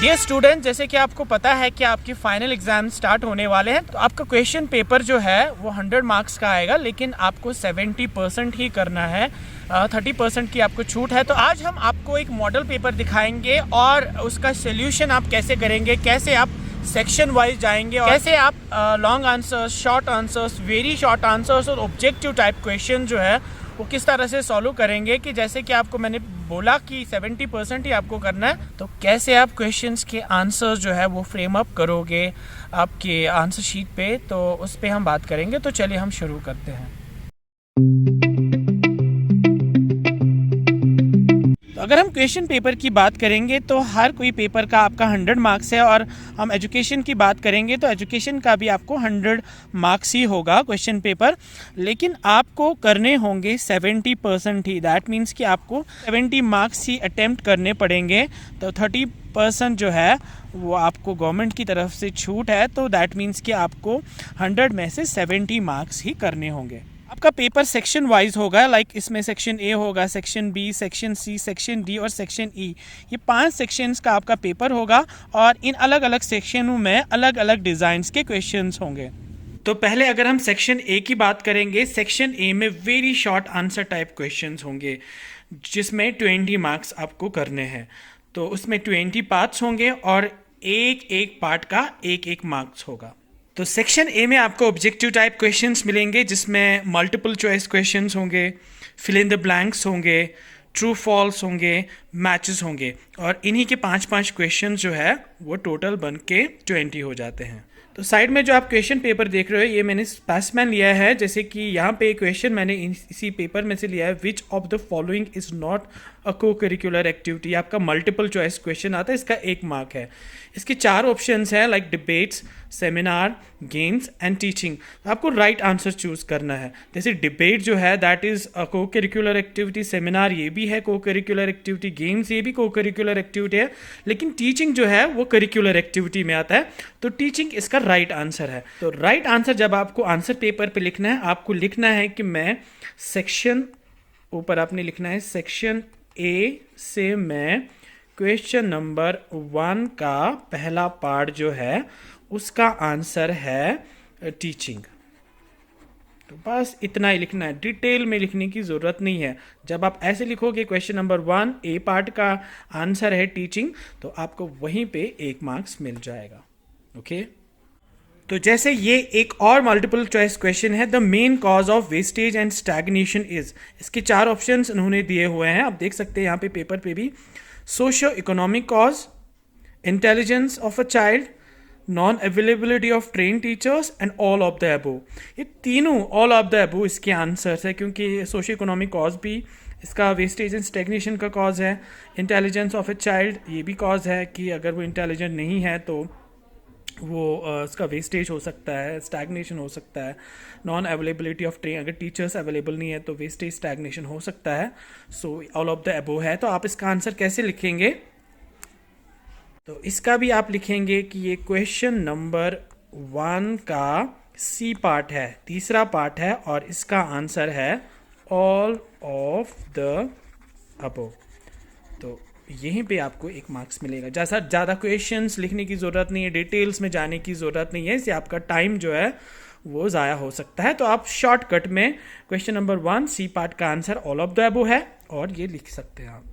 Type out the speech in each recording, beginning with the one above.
Dear student, जैसे कि आपको पता है कि आपके फाइनल एग्जाम स्टार्ट होने वाले हैं, तो आपका क्वेश्चन पेपर जो है वो 100 मार्क्स का आएगा, लेकिन आपको 70% ही करना है। 30% की आपको छूट है। तो आज हम आपको एक मॉडल पेपर दिखाएंगे और उसका सोल्यूशन आप कैसे करेंगे, कैसे आप सेक्शन वाइज जाएंगे और कैसे आप long answers, short answers, very short answers और ऑब्जेक्टिव टाइप क्वेश्चन जो है वो किस तरह से सॉल्व करेंगे। कि जैसे कि आपको मैंने बोला कि 70% ही आपको करना है, तो कैसे आप क्वेश्चंस के आंसर्स जो है वो फ्रेम अप करोगे आपके आंसर शीट पे, तो उस पे हम बात करेंगे। तो चलिए हम शुरू करते हैं। तो अगर हम क्वेश्चन पेपर की बात करेंगे तो हर कोई पेपर का आपका 100 मार्क्स है, और हम एजुकेशन की बात करेंगे तो एजुकेशन का भी आपको 100 मार्क्स ही होगा क्वेश्चन पेपर, लेकिन आपको करने होंगे 70% ही। दैट मीन्स कि आपको 70 मार्क्स ही अटेम्प्ट करने पड़ेंगे। तो 30% जो है वो आपको गवर्नमेंट की तरफ से छूट है, तो दैट मीन्स कि आपको 100 में से 70 मार्क्स ही करने होंगे। आपका पेपर सेक्शन वाइज होगा, लाइक इसमें सेक्शन ए होगा, section B, section C, section D और सेक्शन ई। ये 5 सेक्शंस का आपका पेपर होगा और इन अलग अलग सेक्शनों में अलग अलग डिज़ाइंस के क्वेश्चंस होंगे। तो पहले अगर हम सेक्शन ए की बात करेंगे, सेक्शन ए में very short answer type questions होंगे जिसमें 20 मार्क्स आपको करने हैं। तो उसमें 20 पार्ट्स होंगे और एक एक पार्ट का एक एक मार्क्स होगा। तो सेक्शन ए में आपको ऑब्जेक्टिव टाइप क्वेश्चंस मिलेंगे जिसमें मल्टीपल चॉइस क्वेश्चंस होंगे, फिल इन द ब्लैंक्स होंगे, ट्रू फॉल्स होंगे, मैचेस होंगे, और इन्हीं के 5-5 क्वेश्चंस जो है वो टोटल बन के 20 हो जाते हैं। तो साइड में जो आप क्वेश्चन पेपर देख रहे हो, ये मैंने स्पेसिमेन लिया है। जैसे कि यहाँ पे क्वेश्चन मैंने इसी पेपर में से लिया है, which of the following is not a को करिकुलर एक्टिविटी। आपका मल्टीपल चॉइस क्वेश्चन आता है, इसका 1 मार्क है। इसके 4 ऑप्शंस हैं, like debates, seminar, games and teaching. आपको राइट आंसर चूज करना है। जैसे डिबेट जो है दैट इज अ को करिकुलर एक्टिविटी, सेमिनार ये भी है को करिकुलर एक्टिविटी, गेम्स ये भी को करिकुलर एक्टिविटी है, लेकिन टीचिंग जो है वो करिकुलर एक्टिविटी में आता है, तो टीचिंग इसका राइट आंसर है। तो राइट आंसर जब आपको आंसर पेपर पे लिखना है, आपको लिखना है कि मैं सेक्शन, ऊपर आपने लिखना है सेक्शन ए से मैं क्वेश्चन नंबर 1 का पहला पार्ट जो है उसका आंसर है टीचिंग। तो बस इतना ही लिखना है, डिटेल में लिखने की ज़रूरत नहीं है। जब आप ऐसे लिखोगे क्वेश्चन नंबर 1 ए पार्ट का आंसर है टीचिंग, तो आपको वहीं पे 1 मार्क्स मिल जाएगा। ओके, तो जैसे ये एक और मल्टीपल चॉइस क्वेश्चन है, the main cause of wastage and stagnation is. इसके 4 ऑप्शंस उन्होंने दिए हुए हैं, आप देख सकते हैं यहाँ पे पेपर पे भी। Socio economic cause, intelligence of a child, non availability of train teachers and all of the above. ये तीनों ऑल ऑफ द अबोव इसके आंसर्स है, क्योंकि सोशियो इकोनॉमिक कॉज भी इसका वेस्टेज एंड स्टैग्नेशन का कॉज है। इंटेलिजेंस ऑफ अ चाइल्ड ये भी कॉज है कि अगर वो इंटेलिजेंट नहीं है तो वो उसका वेस्टेज हो सकता है, स्टैग्नेशन हो सकता है। नॉन अवेलेबिलिटी ऑफ ट्रेन, अगर टीचर्स अवेलेबल नहीं है तो वेस्टेज स्टैग्नेशन हो सकता है। So all of the above है। तो आप इसका आंसर कैसे लिखेंगे? तो इसका भी आप लिखेंगे कि ये क्वेश्चन नंबर 1 का सी पार्ट है, तीसरा पार्ट है, और इसका आंसर है ऑल ऑफ द अबोव। तो यहीं पे आपको 1 मार्क्स मिलेगा। जैसा ज़्यादा क्वेश्चंस लिखने की ज़रूरत नहीं है, डिटेल्स में जाने की ज़रूरत नहीं है, इससे आपका टाइम जो है वो ज़ाया हो सकता है। तो आप शॉर्टकट में क्वेश्चन नंबर 1 सी पार्ट का answer all of the above है और ये लिख सकते हैं आप।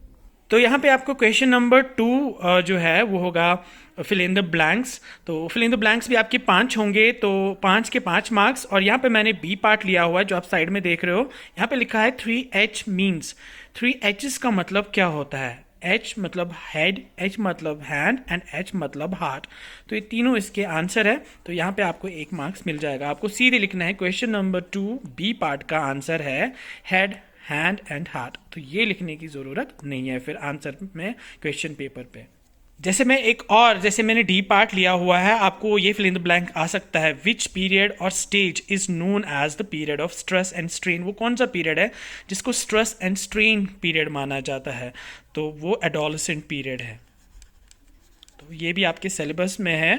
तो यहाँ पे आपको क्वेश्चन नंबर 2 जो है वो होगा फिल इन द ब्लैंक्स। तो फिल इन द ब्लैंक्स भी आपके 5 होंगे, तो 5 के 5 मार्क्स। और यहाँ पे मैंने बी पार्ट लिया हुआ है जो आप साइड में देख रहे हो। यहाँ पे लिखा है 3H मीन्स। 3H's का मतलब क्या होता है? H मतलब हेड, H मतलब हैंड एंड H मतलब हार्ट। तो ये तीनों इसके आंसर है। तो यहाँ पे आपको 1 मार्क्स मिल जाएगा। आपको सीधे लिखना है क्वेश्चन नंबर 2 बी पार्ट का आंसर है हेड, हैंड एंड हार्ट। तो ये लिखने की ज़रूरत नहीं है फिर आंसर में क्वेश्चन पेपर पे। जैसे मैंने डी पार्ट लिया हुआ है, आपको ये फिल इन द ब्लैंक आ सकता है। विच पीरियड और stage is known as the period of stress and strain. वो कौन सा पीरियड है जिसको स्ट्रेस एंड स्ट्रेन पीरियड माना जाता है? तो वो एडोलेसेंट पीरियड है। तो ये भी आपके सिलेबस में है।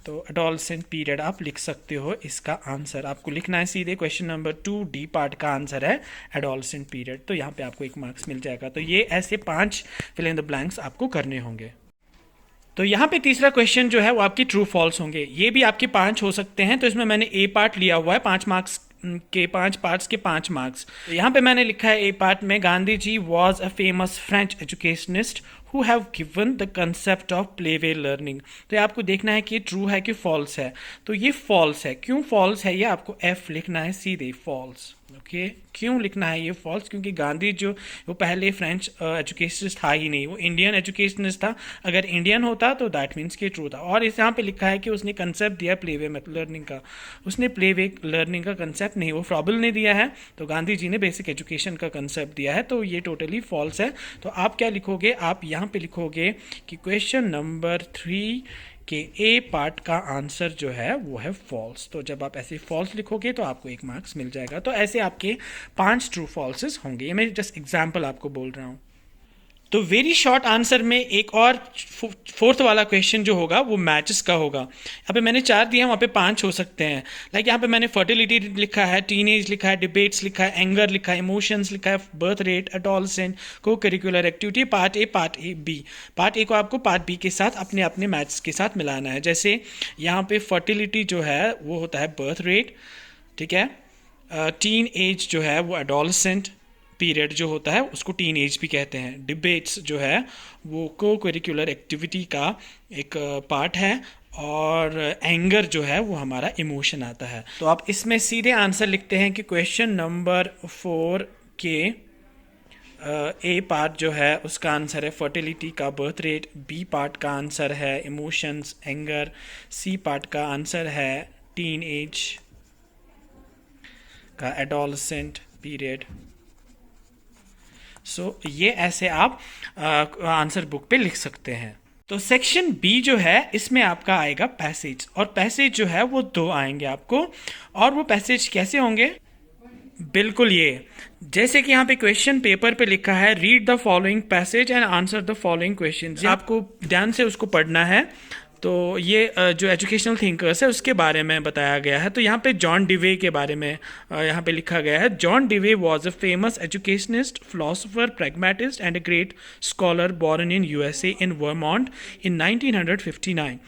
तो एडोलसेंट पीरियड आप लिख सकते हो। इसका आंसर आपको लिखना है सीधे, क्वेश्चन नंबर 2 डी पार्ट का आंसर है एडोलसेंट पीरियड। तो यहाँ पे आपको 1 मार्क्स मिल जाएगा। तो ये ऐसे 5 फिल इन द ब्लैंक्स आपको करने होंगे। तो यहाँ पे तीसरा क्वेश्चन जो है वो आपकी ट्रू फॉल्स होंगे, ये भी आपके 5 हो सकते हैं। तो इसमें मैंने ए पार्ट लिया हुआ है, 5 मार्क्स के 5 पार्ट्स के 5 मार्क्स। तो यहाँ पे मैंने लिखा है ए पार्ट में, Gandhi ji was a famous French educationist who have given the concept of playway learning। तो ये आपको देखना है कि ट्रू है कि फॉल्स है। तो ये फॉल्स है। क्यों फॉल्स है, ये आपको एफ लिखना है सीधे, फॉल्स। ओके, क्यों लिखना है ये फॉल्स, क्योंकि गांधी जो वो पहले फ्रेंच एजुकेशनिस्ट था ही नहीं, वो इंडियन एजुकेशनिस्ट था। अगर इंडियन होता तो दैट मीन्स कि ट्रू था। और इस यहाँ पे लिखा है कि उसने कंसेप्ट दिया प्लेवे लर्निंग का, उसने प्लेवे लर्निंग का कंसेप्ट नहीं, वो फ्रॉबल ने दिया है। तो गांधी जी ने बेसिक एजुकेशन का कंसेप्ट दिया है, तो ये टोटली फॉल्स है। तो आप क्या लिखोगे, आप यहाँ पे लिखोगे कि क्वेश्चन नंबर 3 के ए पार्ट का आंसर जो है वो है फॉल्स। तो जब आप ऐसे फॉल्स लिखोगे तो आपको 1 मार्क्स मिल जाएगा। तो ऐसे आपके 5 ट्रू फॉल्सेस होंगे। ये मैं जस्ट एग्जांपल आपको बोल रहा हूँ। तो वेरी शॉर्ट आंसर में एक और 4th वाला क्वेश्चन जो होगा वो मैचेस का होगा। यहाँ पे मैंने 4 दिया, वहाँ पे 5 हो सकते हैं। लाइक यहाँ पे मैंने फर्टिलिटी लिखा है, टीनेज लिखा है, डिबेट्स लिखा है, एंगर लिखा है, इमोशंस लिखा है, birth rate, adolescent, co-curricular activity, part A, part A, B. Part A को आपको पार्ट बी के साथ अपने अपने मैथ्स के साथ मिलाना है। जैसे यहाँ पे फर्टिलिटी जो है वो होता है बर्थ रेट, ठीक है। टीन एज जो है वो एडोलसेंट पीरियड जो होता है उसको टीन एज भी कहते हैं। डिबेट्स जो है वो को करिकुलर एक्टिविटी का एक पार्ट है, और एंगर जो है वो हमारा इमोशन आता है। तो आप इसमें सीधे आंसर लिखते हैं कि क्वेश्चन नंबर 4 के ए पार्ट जो है उसका आंसर है फर्टिलिटी का बर्थ रेट, बी पार्ट का आंसर है इमोशंस एंगर, सी पार्ट का आंसर है टीन एज का एडोलसेंट पीरियड। ये ऐसे आप आंसर बुक पे लिख सकते हैं। तो सेक्शन बी जो है इसमें आपका आएगा पैसेज, और पैसेज जो है वो 2 आएंगे आपको। और वो पैसेज कैसे होंगे, बिल्कुल ये जैसे कि यहाँ पे क्वेश्चन पेपर पे लिखा है, read the following passage and answer the following question. आपको ध्यान से उसको पढ़ना है। तो ये जो एजुकेशनल थिंकर्स है उसके बारे में बताया गया है। तो यहाँ पे जॉन डिवे के बारे में यहाँ पे लिखा गया है, John Dewey was a famous educationist, philosopher, pragmatist and a great scholar born in USA in Vermont in 1959.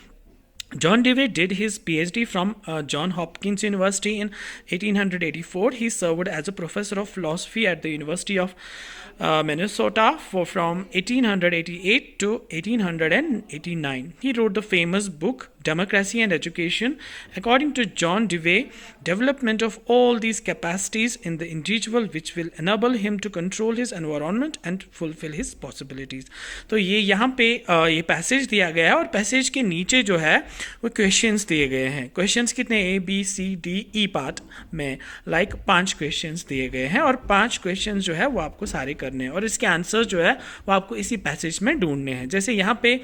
John Dewey did his PhD from Johns Hopkins University in 1884. He served as a professor of philosophy at the University of Minnesota from 1888 to 1889. He wrote the famous book Democracy and Education. According to John Dewey, development of all these capacities in the individual which will enable him to control his environment and fulfill his possibilities. तो ये यहाँ पे ये passage दिया गया है, और passage के नीचे जो है वो क्वेश्चंस दिए गए हैं। क्वेश्चंस कितने, A B C D E part में 5 क्वेश्चंस दिए गए हैं, और 5 क्वेश्चंस जो है वो आपको सारे करने हैं, और इसके आंसर जो है वो आपको इसी पैसेज में ढूंढने हैं। जैसे यहाँ पे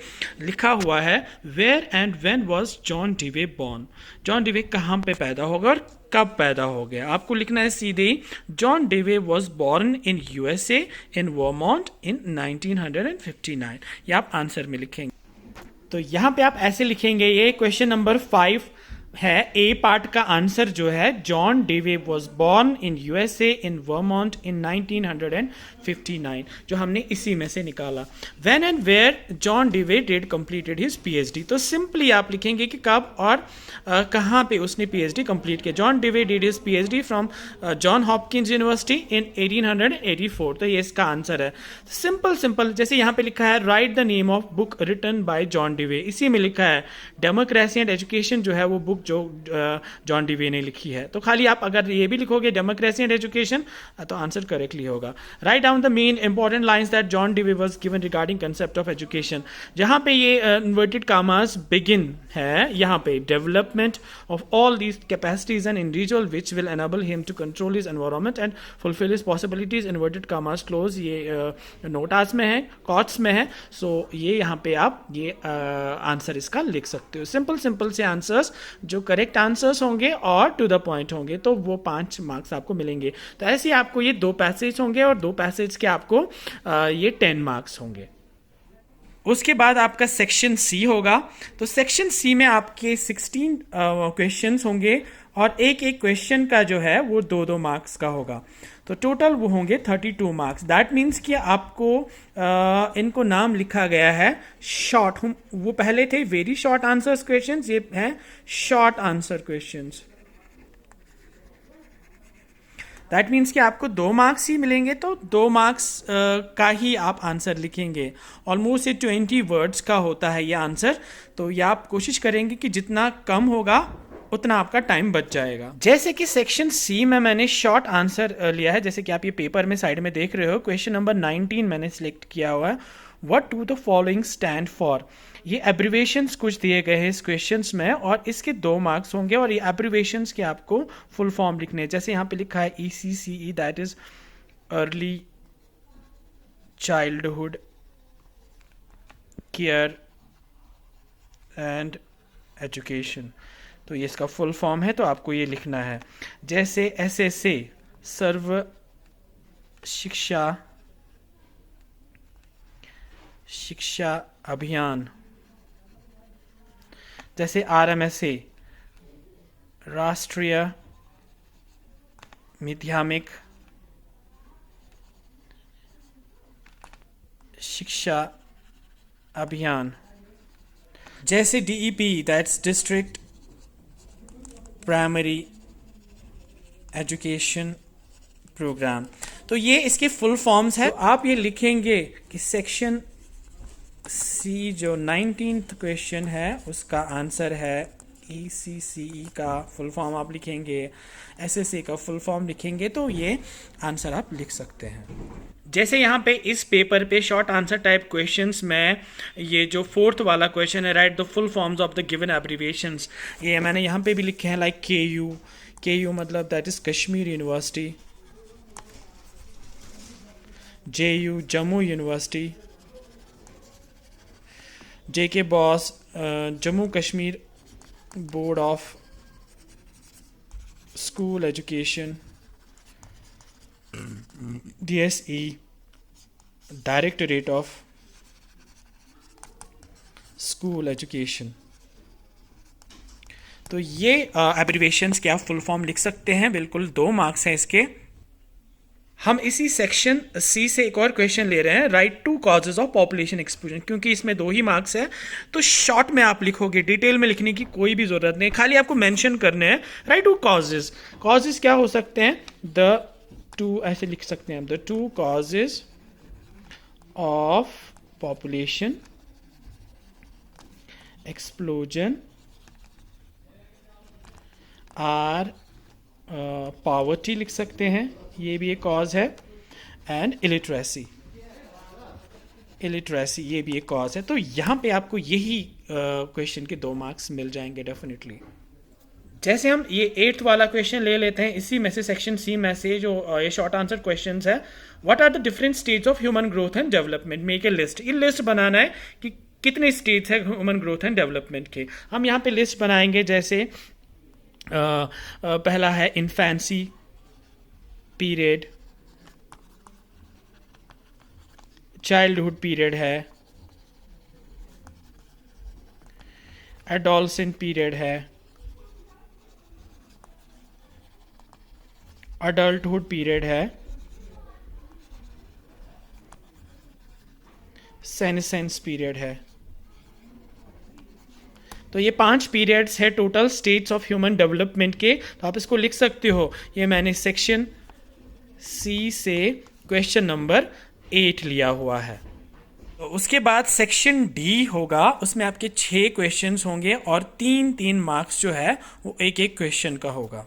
लिखा हुआ है, where and when was John Dewey born. John Dewey कहाँ पे पैदा होगा और कब पैदा हो गया, आपको लिखना है सीधे ही, John Dewey was born in USA in Vermont in 1959। ये आप आंसर में लिखेंगे। तो यहाँ पे आप ऐसे लिखेंगे, ये क्वेश्चन नंबर 5 है, ए पार्ट का आंसर जो है, John Dewey was born in USA in Vermont in 1959, जो हमने इसी में से निकाला। When and where John Dewey did completed his PhD. तो सिंपली आप लिखेंगे कि कब और कहाँ पे उसने पीएचडी कंप्लीट किया। John Dewey did his PhD from John Hopkins University in 1884। तो ये इसका आंसर है। सिंपल जैसे यहाँ पे लिखा है, write the name of book written by John Dewey, इसी में लिखा है डेमोक्रेसी एंड एजुकेशन जो है वो बुक जो जॉन डिवे ने लिखी है। तो खाली आप अगर ये भी लिखोगे डेमोक्रेसी एंड एजुकेशन तो आंसर करेक्टली होगा। Right down the main important lines that John Dewey was given regarding concept of education. जहां पे ये इन्वर्टेड कामास बिगिन है, यहाँ पे development of all these capacities and individual which will enable him to control his environment and fulfil his possibilities, inverted commas close, ये notes में है, COTS में है। सो ये यहाँ पे आप ये आंसर इसका लिख सकते हो। सिंपल से आंसर्स जो करेक्ट आंसर्स होंगे और टू द पॉइंट होंगे तो वो 5 मार्क्स आपको मिलेंगे। तो ऐसे आपको ये 2 पैसेज होंगे, और 2 पैसेज के आपको ये 10 मार्क्स होंगे। उसके बाद आपका सेक्शन सी होगा। तो सेक्शन सी में आपके 16 क्वेश्चंस होंगे, और एक क्वेश्चन का जो है वो 2-2 मार्क्स का होगा। तो टोटल वो होंगे 32 मार्क्स। दैट मीन्स कि आपको इनको नाम लिखा गया है शॉर्ट। वो पहले थे वेरी शॉर्ट आंसर्स क्वेश्चंस, ये हैं short answer questions. That means कि आपको 2 मार्क्स ही मिलेंगे, तो 2 मार्क्स का ही आप आंसर लिखेंगे। ऑलमोस्ट ये 20 वर्ड्स का होता है ये आंसर, तो ये आप कोशिश करेंगे कि जितना कम होगा उतना आपका टाइम बच जाएगा। जैसे कि सेक्शन सी में मैंने शॉर्ट आंसर लिया है, जैसे कि आप ये पेपर में साइड में देख रहे हो, क्वेश्चन नंबर 19 मैंने सिलेक्ट किया हुआ है। What do the following stand for. ये एब्रीवेशंस कुछ दिए गए हैं इस क्वेश्चंस में, और इसके 2 मार्क्स होंगे, और ये एब्रीवेशंस के आपको फुल फॉर्म लिखने हैं। जैसे यहाँ पे लिखा है ECCE, that is early childhood care and education, तो ये इसका फुल फॉर्म है, तो आपको ये लिखना है। जैसे SSA, सर्व शिक्षा अभियान। जैसे RMSA, राष्ट्रीय माध्यमिक शिक्षा अभियान। जैसे DEP, that's district primary education programme. तो ये इसके फुल फॉर्म्स है। तो आप ये लिखेंगे कि सेक्शन सी जो 19th क्वेश्चन है उसका आंसर है ECCE का फुल फॉर्म आप लिखेंगे, SSA का फुल फॉर्म लिखेंगे, तो ये आंसर आप लिख सकते हैं। जैसे यहाँ पे इस पेपर पे शॉर्ट आंसर टाइप क्वेश्चंस में ये जो 4th वाला क्वेश्चन है, write the full forms of the given abbreviations, ये मैंने यहाँ पे भी लिखे हैं, लाइक KU मतलब that is Kashmir university, JU Jammu university, JK boss Jammu Kashmir board of school education, DSE directorate of school education. तो ये एब्रीविएशंस के आप फुल फॉर्म लिख सकते हैं, बिल्कुल 2 मार्क्स हैं इसके। हम इसी सेक्शन सी से एक और क्वेश्चन ले रहे हैं, write two causes of population explosion. क्योंकि इसमें 2 ही मार्क्स है, तो शॉर्ट में आप लिखोगे, डिटेल में लिखने की कोई भी जरूरत नहीं, खाली आपको मेंशन करने हैं राइट टू कॉजेज। कॉजेज क्या हो सकते हैं, ऐसे लिख सकते हैं हम, the 2 causes of population explosion are poverty लिख सकते हैं, ये भी एक कॉज है, एंड इलिटरेसी ये भी एक कॉज है। तो यहाँ पे आपको यही क्वेश्चन के 2 मार्क्स मिल जाएंगे डेफिनेटली। जैसे हम ये 8th वाला क्वेश्चन ले लेते हैं, इसी में से सेक्शन सी में से जो ये शॉर्ट आंसर क्वेश्चंस है, what are the different stage of human growth and development, make a list. ये लिस्ट बनाना है कि कितने स्टेज है ह्यूमन ग्रोथ एंड डेवलपमेंट के। हम यहाँ पे लिस्ट बनाएंगे, जैसे पहला है इन्फेंसी पीरियड, चाइल्डहुड पीरियड है, एडोलसेंट पीरियड है, अडल्टहुड पीरियड है, सेनेसेंस पीरियड है। तो ये 5 पीरियड्स है total states of human development के, तो आप इसको लिख सकते हो। ये मैंने सेक्शन सी से क्वेश्चन नंबर 8 लिया हुआ है। तो उसके बाद सेक्शन डी होगा, उसमें आपके 6 क्वेश्चंस होंगे और 3-3 मार्क्स जो है वो एक क्वेश्चन का होगा।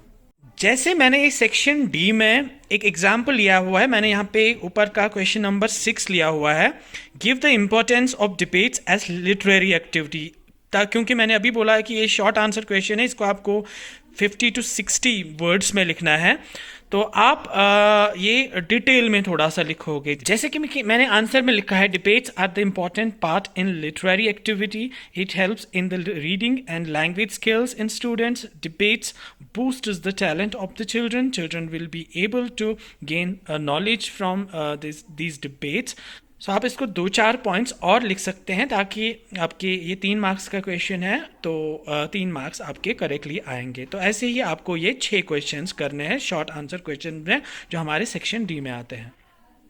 जैसे मैंने इस सेक्शन डी में एक एग्जाम्पल लिया हुआ है, मैंने यहाँ पे ऊपर का क्वेश्चन नंबर 6 लिया हुआ है, give the importance of debates as literary activity. क्योंकि मैंने अभी बोला है कि ये शॉर्ट आंसर क्वेश्चन है, इसको आपको 50 to 60 वर्ड्स में लिखना है, तो आप ये डिटेल में थोड़ा सा लिखोगे। जैसे कि मैंने आंसर में लिखा है, debates are the important part in literary activity, it helps in the reading and language skills in students, debates boosts the talent of the children will be able to gain knowledge from these debates, सो आप इसको 2-4 points और लिख सकते हैं ताकि आपके ये 3 marks का क्वेश्चन है तो 3 मार्क्स आपके करेक्टली आएंगे। तो ऐसे ही आपको ये 6 क्वेश्चंस करने हैं शॉर्ट आंसर क्वेश्चन में जो हमारे सेक्शन डी में आते हैं।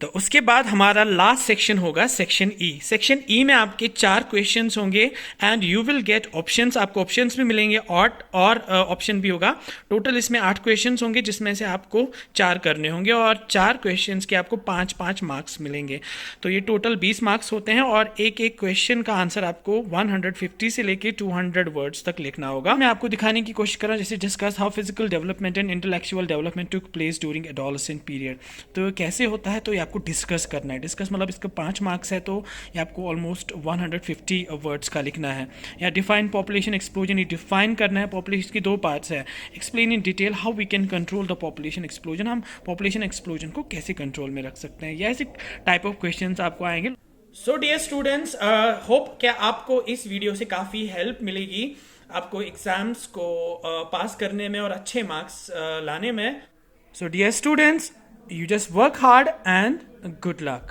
तो उसके बाद हमारा लास्ट सेक्शन होगा सेक्शन ई। सेक्शन ई में आपके 4 क्वेश्चंस होंगे and you will get options. आपको ऑप्शंस भी मिलेंगे और ऑप्शन भी होगा। टोटल इसमें 8 क्वेश्चंस होंगे जिसमें से आपको 4 करने होंगे और 4 क्वेश्चंस के आपको 5-5 मार्क्स मिलेंगे। तो ये टोटल 20 मार्क्स होते हैं और एक एक क्वेश्चन का आंसर आपको 150 से लेके 200 वर्ड्स तक लिखना होगा। मैं आपको दिखाने की कोशिश कर रहा हूँ जैसे discuss how physical development and intellectual development took place during adolescent period. तो कैसे होता है, तो ये आपको डिस्कस करना है। डिस्कस मतलब इसका 5 मार्क्स है तो ये आपको ऑलमोस्ट 150 वर्ड्स का लिखना है। या डिफाइन पॉपुलेशन एक्सप्लोजन, ये डिफाइन करना है। पॉपुलेशन की 2 पार्ट्स है। Explain in detail how we can control the population explosion, हम पॉपुलेशन एक्सप्लोजन को कैसे कंट्रोल में रख सकते हैं। ये ऐसे टाइप ऑफ क्वेश्चन आपको आएंगे। सो डियर स्टूडेंट्स, होप क्या आपको इस वीडियो से काफ़ी हेल्प मिलेगी आपको एग्जाम्स को पास करने में और अच्छे मार्क्स लाने में। So dear students, you just work hard and good luck.